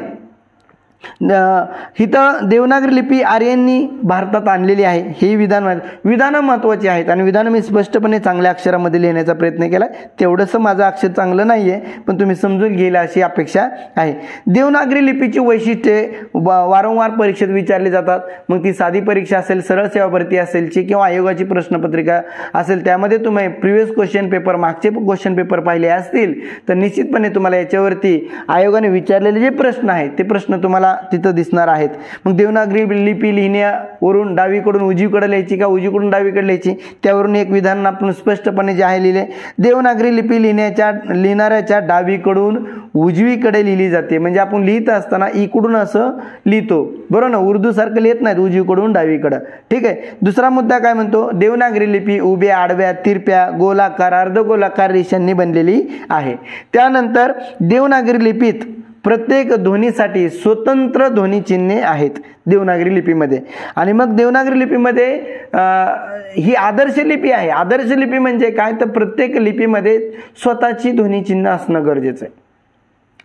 A: इथं देवनागरी लिपी आर्यांनी भारतात आणलेली आहे. ही विधानं महत्त्वाची आहेत आणि विधानं मी स्पष्टपणे चांगल्या अक्षरामध्ये लिहिण्याचा प्रयत्न केला. तेवढंसं माझं अक्षर चांगलं नाही आहे, पण तुम्ही समजून घ्यायला अशी अपेक्षा आहे. देवनागरी लिपीची वैशिष्ट्ये वारंवार परीक्षेत विचारली जातात. मग ती साधी परीक्षा असेल, सरळ सेवा भरती असेलची किंवा आयोगाची प्रश्नपत्रिका असेल, त्यामध्ये तुम्ही प्रिव्हियस क्वेश्चन पेपर, मागचे क्वेश्चन पेपर पाहिले असतील तर निश्चितपणे तुम्हाला याच्यावरती आयोगाने विचारलेले जे प्रश्न आहेत ते प्रश्न तुम्हाला तुम्हाला तिथं दिसणार आहेत. मग देवनागरी लिपी लिहिण्यावरून डावीकडून उजवीकडे लिहायची का उजवीकडून डावीकडे लिहायची, त्यावरून एक विधान आपण स्पष्टपणे जे आहे लिहिले. देवनागरी लिपी लिहिणाऱ्याच्या डावीकडून उजवीकडे लिहिली जाते. म्हणजे आपण लिहित असताना इकडून असं लिहितो, बरोबर ना, उर्दू सारखं लिहित नाहीत उजवीकडून डावीकडं. ठीक आहे. दुसरा मुद्दा काय म्हणतो, देवनागरी लिपी उभ्या, आडव्या, तिरप्या, गोलाकार, अर्धगोलाकार रेषांनी बनलेली आहे. त्यानंतर देवनागरी लिपीत प्रत्येक ध्वनीसाठी स्वतंत्र ध्वनी चिन्हे आहेत देवनागरी लिपीमध्ये. आणि मग देवनागरी लिपीमध्ये ही आदर्श लिपी आहे. आदर्श लिपी म्हणजे काय, तर प्रत्येक लिपीमध्ये स्वतःची ध्वनी चिन्ह असणं गरजेचं आहे.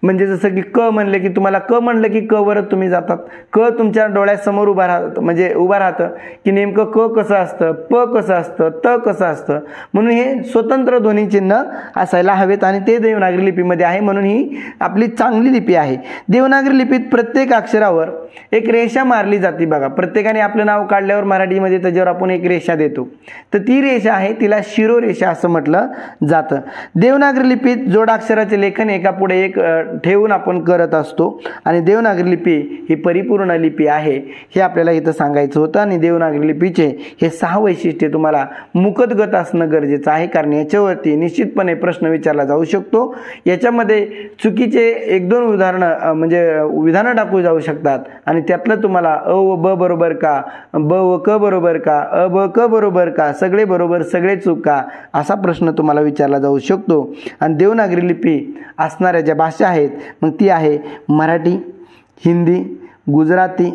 A: म्हणजे जसं की क म्हणले की तुम्हाला क म्हणलं की क वरच तुम्ही जातात. क तुमच्या डोळ्यासमोर उभा राहतं, म्हणजे उभा राहतं की नेमकं क कसं असतं, प कसं असतं, त कसं असतं. म्हणून हे स्वतंत्र ध्वनी चिन्ह असायला हवेत आणि ते देवनागरी लिपीमध्ये आहे. म्हणून ही आपली चांगली लिपी आहे. देवनागरी लिपीत प्रत्येक अक्षरावर एक रेषा मारली जाते. बघा, प्रत्येकाने आपलं नाव काढल्यावर मराठीमध्ये त्याच्यावर आपण एक रेषा देतो, तर ती रेषा आहे तिला शिरोरेषा असं म्हटलं जातं. देवनागरी लिपीत जोडाक्षराचे लेखन एका पुढे एक ठेवून आपण करत असतो आणि देवनागरी लिपी ही परिपूर्ण लिपी आहे हे आपल्याला इथं सांगायचं होतं. आणि देवनागरी लिपीचे हे 6 वैशिष्ट्ये तुम्हाला मुखतगत असणं गरजेचं आहे, कारण याच्यावरती निश्चितपणे प्रश्न विचारला जाऊ शकतो. याच्यामध्ये चुकीचे 1-2 उदाहरणं म्हणजे विधानं टाकू जाऊ शकतात आणि त्यातलं तुम्हाला अ व ब बरोबर का, ब व क बरोबर का, अ ब क बरोबर का, सगळे बरोबर सगळे चूक का, असा प्रश्न तुम्हाला विचारला जाऊ शकतो. आणि देवनागरी लिपी असणाऱ्या ज्या भाषा आहेत मग ती आहे मराठी, हिंदी, गुजराती,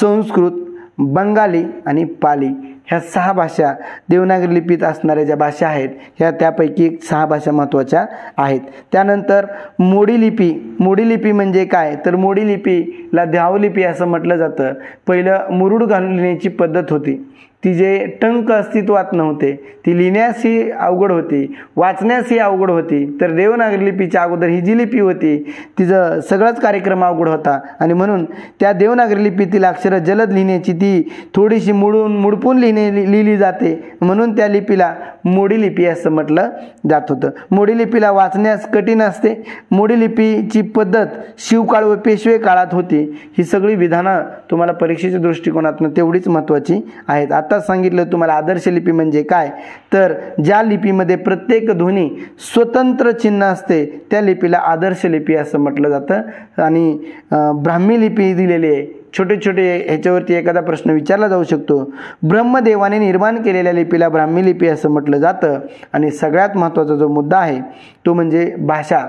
A: संस्कृत, बंगाली आणि पाली. ह्या 6 भाषा देवनागरी लिपीत असणाऱ्या ज्या भाषा आहेत ह्या त्यापैकी 6 भाषा महत्त्वाच्या आहेत. त्यानंतर मोडी लिपी. मोडी लिपी म्हणजे काय, तर मोडी लिपीला धावलिपी असं म्हटलं जातं. पहिलं मुरुड घालून लिहिण्याची पद्धत होती, ती जे टंक अस्तित्वात नव्हते, ती लिहिण्यासही अवघड होती, वाचण्यासही अवघड होती. तर देवनागरी लिपीच्या अगोदर ही जी लिपी होती तिचं सगळाच कार्यक्रम अवघड होता आणि म्हणून त्या देवनागरी लिपीतील अक्षरं जलद लिहिण्याची ती थोडीशी मुडपून लिहिली जाते, म्हणून त्या लिपीला मोडी लिपी असं म्हटलं जात होतं. मोडी लिपीला वाचण्यास कठीण असते. मोडी लिपीची पद्धत शिवकाळ व पेशवे काळात होती. ही सगळी विधानं तुम्हाला परीक्षेच्या दृष्टिकोनातून तेवढीच महत्त्वाची आहेत. आता सांगितलं तुम्हाला आदर्श लिपी म्हणजे काय, तर ज्या लिपीमध्ये प्रत्येक ध्वनी स्वतंत्र चिन्ह असते त्या लिपीला आदर्श लिपी असं म्हटलं जातं. आणि ब्राह्मी लिपी दिलेली आहे. छोटे छोटे ह्याच्यावरती एखादा प्रश्न विचारला जाऊ शकतो. ब्रह्मदेवाने निर्माण केलेल्या लिपीला ब्राह्मी लिपी असं म्हटलं जातं. आणि सगळ्यात महत्त्वाचा जो मुद्दा आहे तो म्हणजे भाषा.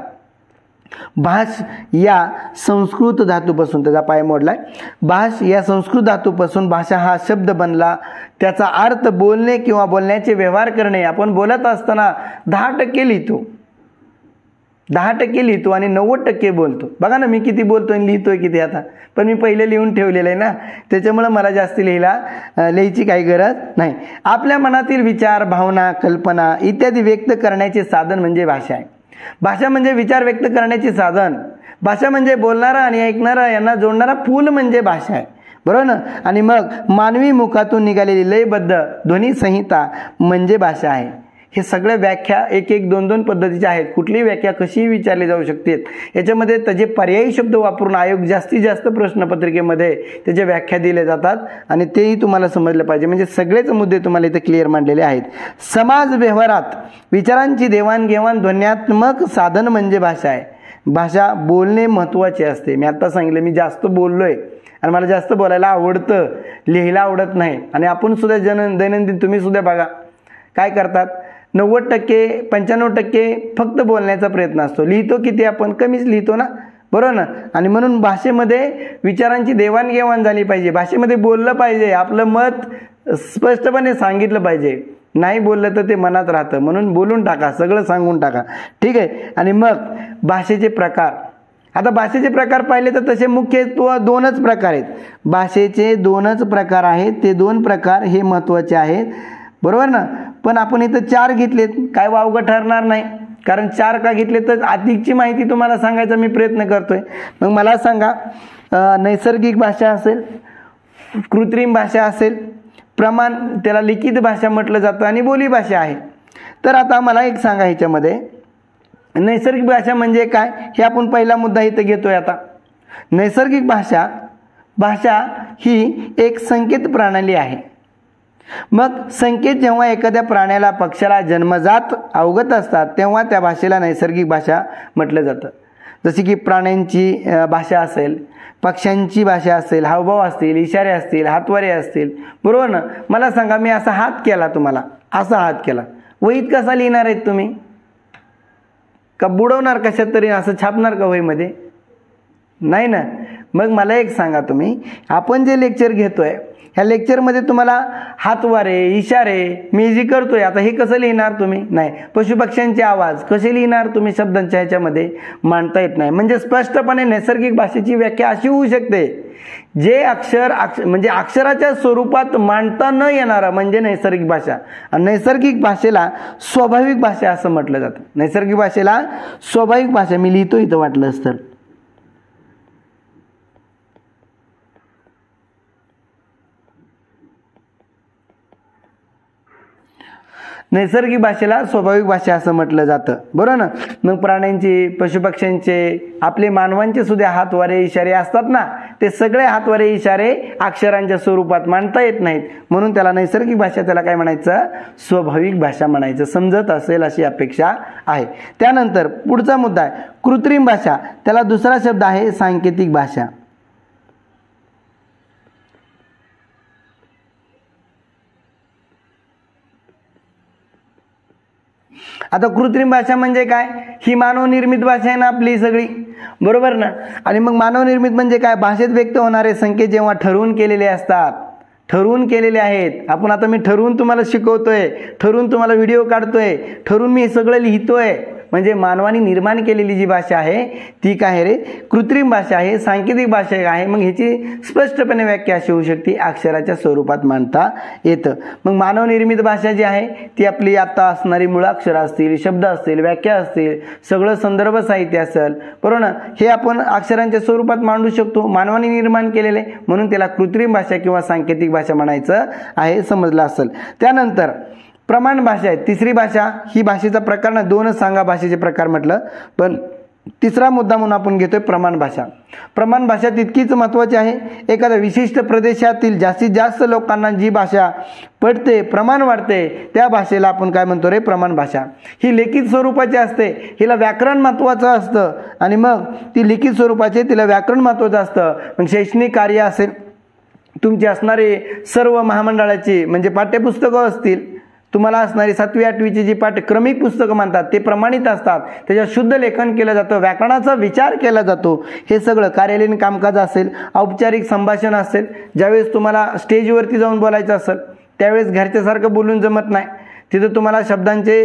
A: भाष या संस्कृत धातूपासून, त्याचा पाय मोडलाय, भाष या संस्कृत धातूपासून भाषा हा शब्द बनला. त्याचा अर्थ बोलणे किंवा बोलण्याचे व्यवहार करणे. आपण बोलत असताना 10% लिहितो, 10% लिहितो आणि 90% बोलतो. बघा ना, मी किती बोलतोय आणि लिहितोय किती आता, पण मी पहिले लिहून ठेवलेलं आहे ना, त्याच्यामुळं मला जास्त लिहायची काही गरज नाही. आपल्या मनातील विचार, भावना, कल्पना इत्यादी व्यक्त करण्याचे साधन म्हणजे भाषा आहे. भाषा म्हणजे विचार व्यक्त करण्याचे साधन. भाषा म्हणजे बोलणारा आणि ऐकणारा यांना जोडणारा पूल म्हणजे भाषा आहे, बरोबर ना. आणि मग मानवी मुखातून निघालेली लयबद्ध ध्वनी संहिता म्हणजे भाषा आहे. हे सगळ्या व्याख्या 1-1, 2-2 पद्धतीच्या आहेत. कुठलीही व्याख्या कशीही विचारली जाऊ शकते. याच्यामध्ये त्याचे पर्यायी शब्द वापरून आयोग जास्तीत जास्त प्रश्नपत्रिकेमध्ये त्याच्या व्याख्या दिल्या जातात आणि तेही तुम्हाला समजलं पाहिजे. म्हणजे सगळेच मुद्दे तुम्हाला इथे क्लिअर मांडलेले आहेत. समाज व्यवहारात विचारांची देवाणघेवाण ध्वन्यात्मक साधन म्हणजे भाषा आहे. भाषा बोलणे महत्त्वाचे असते. मी आता सांगितलं, मी जास्त बोललोय आणि मला जास्त बोलायला आवडतं, लिहायला आवडत नाही. आणि आपण सुद्धा दैनंदिन तुम्ही सुद्धा बघा काय करतात, 90% 95% फक्त बोलण्याचा प्रयत्न असतो. लिहितो किती आपण, कमीच लिहितो ना, बरोबर ना. आणि म्हणून भाषेमध्ये विचारांची देवाणघेवाण झाली पाहिजे, भाषेमध्ये बोललं पाहिजे, आपलं मत स्पष्टपणे सांगितलं पाहिजे. नाही बोललं तर ते मनात राहतं, म्हणून बोलून टाका, सगळं सांगून टाका, ठीक आहे. आणि मग भाषेचे प्रकार. आता भाषेचे प्रकार पाहिले तर तसे मुख्य 2च प्रकार आहेत. भाषेचे 2च प्रकार आहेत. ते 2 प्रकार हे महत्त्वाचे आहेत, बरोबर ना. पण आपण इथं 4 घेतलेत, काय वावगं ठरणार नाही, कारण 4 का घेतले तर अधिकची माहिती तुम्हाला सांगायचा मी प्रयत्न करतोय. मग मला सांगा, नैसर्गिक भाषा असेल, कृत्रिम भाषा असेल, प्रमाण त्याला लिखित भाषा म्हटलं जातं आणि बोली भाषा आहे. तर आता मला एक सांगा, ह्याच्यामध्ये नैसर्गिक भाषा म्हणजे काय हे आपण पहिला मुद्दा इथं घेतोय. आता नैसर्गिक भाषा ही एक संकेत प्रणाली आहे. मग संकेत जेव्हा एखाद्या प्राण्याला पक्षाला जन्मजात अवगत असतात तेव्हा त्या भाषेला नैसर्गिक भाषा म्हटलं जातं. जसे की प्राण्यांची भाषा असेल, पक्ष्यांची भाषा असेल, हावभाव असतील, इशारे असतील, हातवारे असतील, बरोबर ना. मला सांगा, मी असा हात केला, तुम्हाला असा हात केला, वहीत कसा लिहिणार आहेत तुम्ही? का बुडवणार कशात तरी, असं छापणार का वहीमध्ये? नाही ना. मग मला एक सांगा, तुम्ही आपण जे लेक्चर घेतोय ह्या लेक्चरमध्ये तुम्हाला हातवारे, इशारे मी जे करतोय आता हे कसं लिहिणार तुम्ही? नाही. पशुपक्ष्यांचे आवाज कसे लिहिणार तुम्ही? शब्दांच्या ह्याच्यामध्ये मांडता येत नाही. म्हणजे स्पष्टपणे नैसर्गिक भाषेची व्याख्या अशी होऊ शकते, जे अक्षर म्हणजे अक्षराच्या स्वरूपात मांडता न येणारा म्हणजे नैसर्गिक भाषा. आणि नैसर्गिक भाषेला स्वाभाविक भाषा असं म्हटलं जातं. नैसर्गिक भाषेला स्वाभाविक भाषा मी लिहितो इथं वाटलंच तर. नैसर्गिक भाषेला स्वाभाविक भाषा असं म्हटलं जातं, बरोबर ना. मग प्राण्यांची, पशुपक्ष्यांचे, आपले मानवांचे सुद्धा हातवारे, इशारे असतात ना, ते सगळे हातवारे, इशारे अक्षरांच्या स्वरूपात मांडता येत नाहीत, म्हणून त्याला नैसर्गिक भाषा, त्याला काय म्हणायचं? स्वाभाविक भाषा म्हणायचं. समजत असेल अशी अपेक्षा आहे. त्यानंतर पुढचा मुद्दा आहे कृत्रिम भाषा. त्याला दुसरा शब्द आहे सांकेतिक भाषा. आता कृत्रिम भाषा म्हणजे काय? ही मानवनिर्मित भाषा आहे ना आपली सगळी, बरोबर ना. आणि मग मानवनिर्मित म्हणजे काय? भाषेत व्यक्त होणारे संकेत जेव्हा ठरवून केलेले असतात, ठरवून केलेले आहेत. आपण आता मी ठरवून तुम्हाला शिकवतोय, ठरवून तुम्हाला व्हिडिओ काढतोय, ठरवून मी हे सगळं लिहितोय, म्हणजे मानवाने निर्माण केलेली जी भाषा आहे ती काय रे? कृत्रिम भाषा आहे, सांकेतिक भाषा आहे. मग ह्याची स्पष्टपणे व्याख्या अशी होऊ शकते, अक्षराच्या स्वरूपात मांडता येतं. मग मानवनिर्मित भाषा जी आहे ती आपली आता असणारी मुळाक्षरं असतील, शब्द असतील, व्याख्या असतील, सगळं संदर्भ साहित्य असेल, बरोबर ना, हे आपण अक्षरांच्या स्वरूपात मांडू शकतो, मानवाने निर्माण केलेले, म्हणून त्याला कृत्रिम भाषा किंवा सांकेतिक भाषा म्हणायचं आहे, समजलं असेल. त्यानंतर प्रमाण भाषा आहे, तिसरी भाषा. ही भाषेचा प्रकार ना, दोनच सांगा भाषेचे प्रकार म्हटलं, पण तिसरा मुद्दा म्हणून आपण घेतोय प्रमाण भाषा. प्रमाण भाषा तितकीच महत्त्वाची आहे. एखाद्या विशिष्ट प्रदेशातील जास्तीत जास्त लोकांना जी भाषा पडते, प्रमाण वाढते, त्या भाषेला आपण काय म्हणतो रे? प्रमाण भाषा. ही लिखित स्वरूपाची असते, हिला व्याकरण महत्त्वाचं असतं, आणि मग ती लिखित स्वरूपाचे, तिला व्याकरण महत्त्वाचं असतं. मग शैक्षणिक कार्य असेल, तुमची असणारे सर्व महामंडळाची म्हणजे पाठ्यपुस्तकं असतील, तुम्हाला असणारी 7वी 8वीची जी पाठ्यक्रमिक पुस्तकं म्हणतात ते प्रमाणित असतात, त्याच्यात शुद्ध लेखन केलं जातं, व्याकरणाचा विचार केला जातो. हे सगळं कार्यालयीन कामकाज असेल, औपचारिक संभाषण असेल, ज्यावेळेस तुम्हाला स्टेजवरती जाऊन बोलायचं असेल त्यावेळेस घरच्यासारखं बोलून जमत नाही, तिथं तुम्हाला शब्दांचे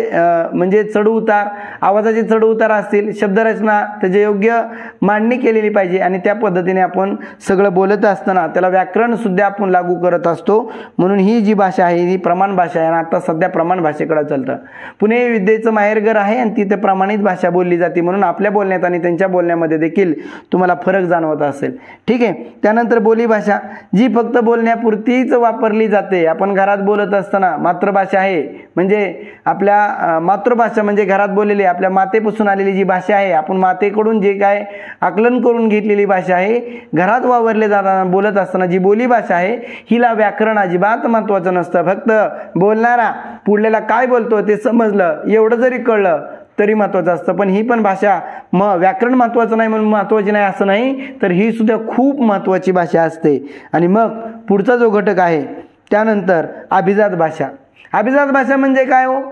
A: म्हणजे चढउतार, आवाजाचे चढउतार असतील, शब्दरचना त्याची योग्य मांडणी केलेली पाहिजे, आणि त्या पद्धतीने आपण सगळं बोलत असताना त्याला व्याकरण सुद्धा आपण लागू करत असतो. म्हणून ही जी भाषा आहे ही प्रमाण भाषा आहे, आणि आता सध्या प्रमाण भाषेकडे चालतं. पुणे विद्येचं माहेरघर आहे आणि तिथे प्रमाणित भाषा बोलली जाते, म्हणून आपल्या बोलण्यात आणि त्यांच्या बोलण्यामध्ये देखील तुम्हाला फरक जाणवत असेल. ठीक आहे. त्यानंतर बोली भाषा, जी फक्त बोलण्यापुरतीच वापरली जाते. आपण घरात बोलत असताना मातृभाषा आहे, म्हणजे आपल्या मातृभाषा म्हणजे घरात बोललेली, आपल्या मातेपासून आलेली जी भाषा आहे, आपण मातेकडून जे काय आकलन करून घेतलेली भाषा आहे, घरात वावरले जाताना बोलत असताना जी बोली भाषा आहे, हिला व्याकरण अजिबात महत्त्वाचं नसतं. फक्त बोलणारा पुढल्याला काय बोलतो ते समजलं, एवढं जरी कळलं तरी महत्त्वाचं असतं. पण ही पण भाषा व्याकरण महत्त्वाचं नाही म्हणून महत्त्वाची नाही असं नाही, तर ही सुद्धा खूप महत्त्वाची भाषा असते. आणि मग पुढचा जो घटक आहे त्यानंतर अभिजात भाषा. अभिजात भाषा म्हणजे काय हो?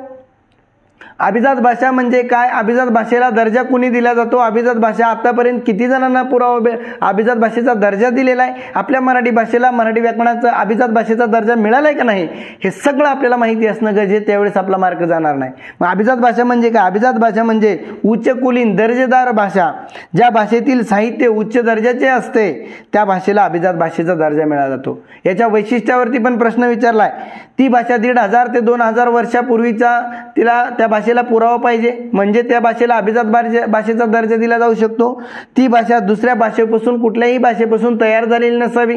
A: अभिजात भाषा म्हणजे काय? अभिजात भाषेला दर्जा कुणी दिला जातो? अभिजात भाषा आतापर्यंत किती जणांना पुरावा अभिजात भाषेचा दर्जा दिलेला आहे? आपल्या मराठी भाषेला, मराठी व्याकरणाचा अभिजात भाषेचा दर्जा मिळालाय का नाही हे सगळं आपल्याला माहिती असणं गरजेचं, त्यावेळेस आपला मार्क जाणार नाही. मग अभिजात भाषा म्हणजे काय? अभिजात भाषा म्हणजे उच्च कुलीन दर्जेदार भाषा, ज्या भाषेतील साहित्य उच्च दर्जाचे असते त्या भाषेला अभिजात भाषेचा दर्जा मिळाला जातो. याच्या वैशिष्ट्यावरती पण प्रश्न विचारलाय. ती भाषा 1500 ते 2000 वर्षापूर्वीचा तिला त्या भाषेला भाषेला पुरावा पाहिजे, म्हणजे त्या भाषेला अभिजात भाषेचा दर्जा दिला जाऊ शकतो. ती भाषा दुसऱ्या भाषेपासून, कुठल्याही भाषेपासून तयार झालेली नसावी.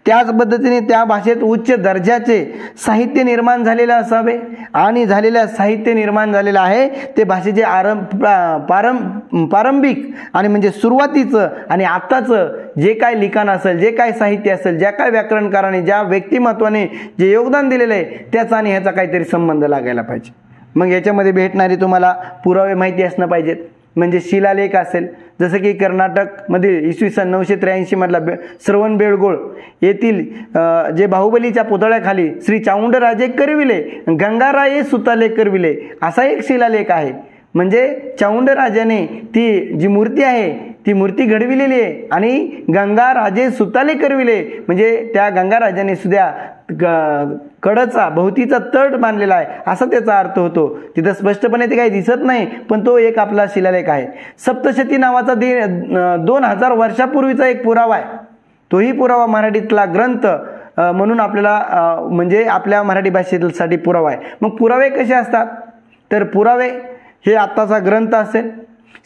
A: त्याच पद्धतीने त्या भाषेत उच्च दर्जाचे साहित्य निर्माण झालेलं असावे, आणि झालेल्या साहित्य निर्माण झालेलं आहे ते भाषेचे प्रारंभिक आणि म्हणजे सुरुवातीचं आणि आत्ताचं जे काय लिखाण असेल, जे काय साहित्य असेल, ज्या काय व्याकरणकाराने, ज्या व्यक्तिमत्वाने जे योगदान दिलेलं आहे त्याचा आणि ह्याचा काहीतरी संबंध लागायला पाहिजे. मग याच्यामध्ये भेटणारी तुम्हाला पुरावे माहिती असणं पाहिजेत. म्हणजे शिलालेख असेल, जसं की कर्नाटकमध्ये इसवी सन 983 मधला श्रवणबेळगोळ येथील जे बाहुबलीच्या पुतळ्याखाली श्री चामुंडराजे करविले गंगाराये सुताले करविले असा एक शिलालेख आहे. म्हणजे चामुंडराजाने ती जी मूर्ती आहे ती मूर्ती घडविलेली आहे आणि गंगाराजे सुताले करविले, म्हणजे त्या गंगाराजाने सुद्धा कडचा भोवतीचा तट बांधलेला आहे असा त्याचा अर्थ होतो. तिथं स्पष्टपणे ते काही दिसत नाही, पण तो एक आपला शिलालेख आहे. सप्तशती नावाचा 2000 वर्षापूर्वीचा एक पुरावा आहे. तोही पुरावा मराठीतला ग्रंथ म्हणून आपल्याला म्हणजे आपल्या मराठी भाषेसाठी पुरावा आहे. मग पुरावे कसे असतात, तर पुरावे हे आत्ताचा ग्रंथ असेल,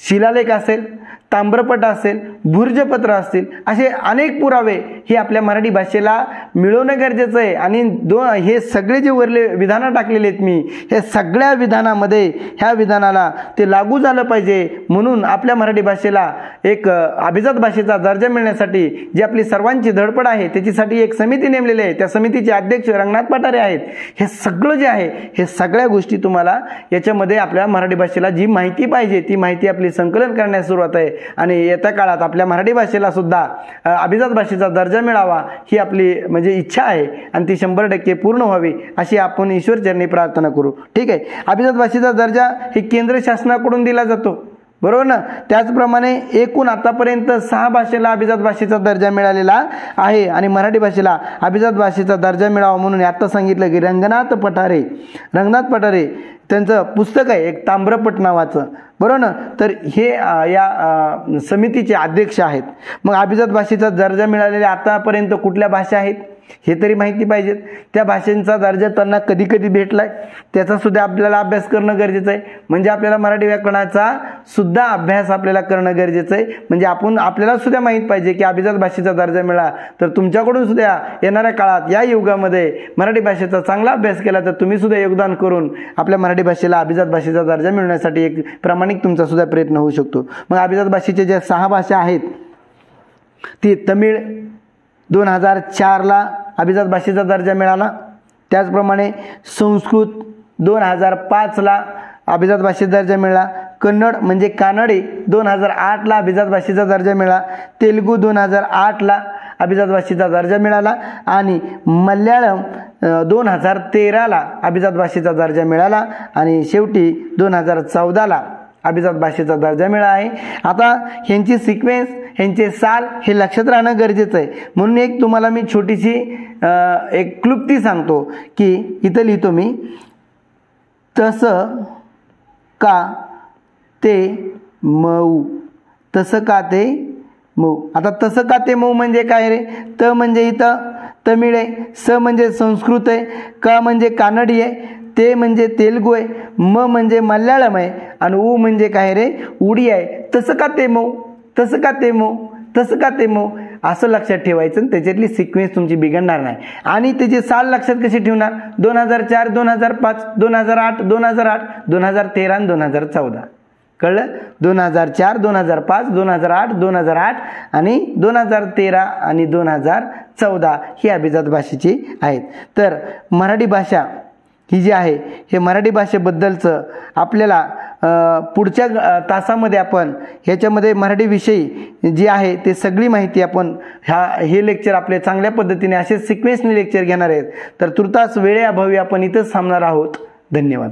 A: शिलालेख असेल, ताम्रपट असेल, भुर्जपत्र असतील, असे अनेक पुरावे हे आपल्या मराठी भाषेला मिळवणं गरजेचं आहे. आणि हे सगळे जे वरले विधानं टाकलेले आहेत मी, हे सगळ्या विधानामध्ये ह्या विधानाला ते लागू झालं पाहिजे. म्हणून आपल्या मराठी भाषेला एक अभिजात भाषेचा दर्जा मिळण्यासाठी जी आपली सर्वांची धडपड आहे त्याच्यासाठी एक समिती नेमलेली आहे. त्या समितीचे अध्यक्ष रंगनाथ पठारे आहेत. हे सगळं जे आहे हे सगळ्या गोष्टी तुम्हाला याच्यामध्ये आपल्या मराठी भाषेला जी माहिती पाहिजे ती माहिती आपली संकलन करण्यास सुरुवात आहे. आणि येत्या काळात आपल्या मराठी भाषेला सुद्धा अभिजात भाषेचा दर्जा मिळावा ही आपली म्हणजे इच्छा आहे आणि ती 100% पूर्ण व्हावी अशी आपण ईश्वरचरणी प्रार्थना करू. ठीक आहे. अभिजात भाषेचा दर्जा हे केंद्र शासनाकडून दिला जातो, बरोबर ना. त्याचप्रमाणे एकूण आतापर्यंत 6 भाषेला अभिजात भाषेचा दर्जा मिळालेला आहे आणि मराठी भाषेला अभिजात भाषेचा दर्जा मिळावा म्हणून आता सांगितलं की रंगनाथ पठारे त्यांचं पुस्तक आहे एक ताम्रपट नावाचं, बरोबर ना. तर हे या समितीचे अध्यक्ष आहेत. मग अभिजात भाषेचा दर्जा मिळालेल्या आतापर्यंत कुठल्या भाषा आहेत हे तरी माहिती पाहिजेत. त्या भाषेंचा दर्जा त्यांना कधी कधी भेटलाय त्याचा सुद्धा आपल्याला अभ्यास करणं गरजेचं आहे. म्हणजे आपल्याला मराठी व्याकरणाचा सुद्धा अभ्यास आपल्याला करणं गरजेचं आहे. म्हणजे आपल्याला सुद्धा माहीत पाहिजे की अभिजात भाषेचा दर्जा मिळाला तर तुमच्याकडून सुद्धा येणाऱ्या काळात या युगामध्ये मराठी भाषेचा चांगला अभ्यास केला तर तुम्ही सुद्धा योगदान करून आपल्या मराठी भाषेला अभिजात भाषेचा दर्जा मिळवण्यासाठी एक प्रामाणिक तुमचा सुद्धा प्रयत्न होऊ शकतो. मग अभिजात भाषेच्या ज्या 6 भाषा आहेत ती तमिळ 2004ला अभिजात भाषेचा दर्जा मिळाला. त्याचप्रमाणे संस्कृत 2005ला अभिजात भाषेचा दर्जा मिळाला. कन्नड म्हणजे कानडी 2008ला अभिजात भाषेचा दर्जा मिळाला. तेलुगू 2008ला अभिजात भाषेचा दर्जा मिळाला आणि मल्याळम 2013ला अभिजात भाषेचा दर्जा मिळाला आणि शेवटी 2014ला अभिजात भाषेचा दर्जा मिळाला आहे. आता ह्यांची सिक्वेन्स, ह्यांचे साल हे लक्षात राहणं गरजेचं आहे. म्हणून एक तुम्हाला मी छोटीशी एक क्लुप्ती सांगतो की इथं लिहितो मी, तसं का ते मऊ, तसं का ते मऊ. आता तसं का ते मऊ म्हणजे काय रे, त म्हणजे इथं तमिळ आहे, स म्हणजे संस्कृत आहे, क म्हणजे कानडी आहे, ते म्हणजे तेलुगू आहे, म म्हणजे मल्याळम आहे आणि उ म्हणजे काय रे उडी आहे. तसं का ते मऊ, तसं का ते मऊ, तसं का ते मऊ असं लक्षात ठेवायचं. त्याच्यातली सिक्वेन्स तुमची बिघडणार नाही. आणि त्याचे साल लक्षात कसे ठेवणार, 2004, 2005, 2008, 2013 आणि 2014. कळलं. 2004, 2005, 2008 आणि 2013 आणि 2014 ही अभिजात भाषेची आहेत. तर मराठी भाषा ही जी आहे हे मराठी भाषेबद्दलचं आपल्याला पुढच्या तासामध्ये आपण ह्याच्यामध्ये मराठी विषयी जी आहे ते सगळी माहिती आपण हे लेक्चर आपले चांगल्या पद्धतीने असे सिक्वेन्सने लेक्चर घेणार आहेत. तर तुर्तास वेळेअभावी आपण इथंच थांबणार आहोत. धन्यवाद.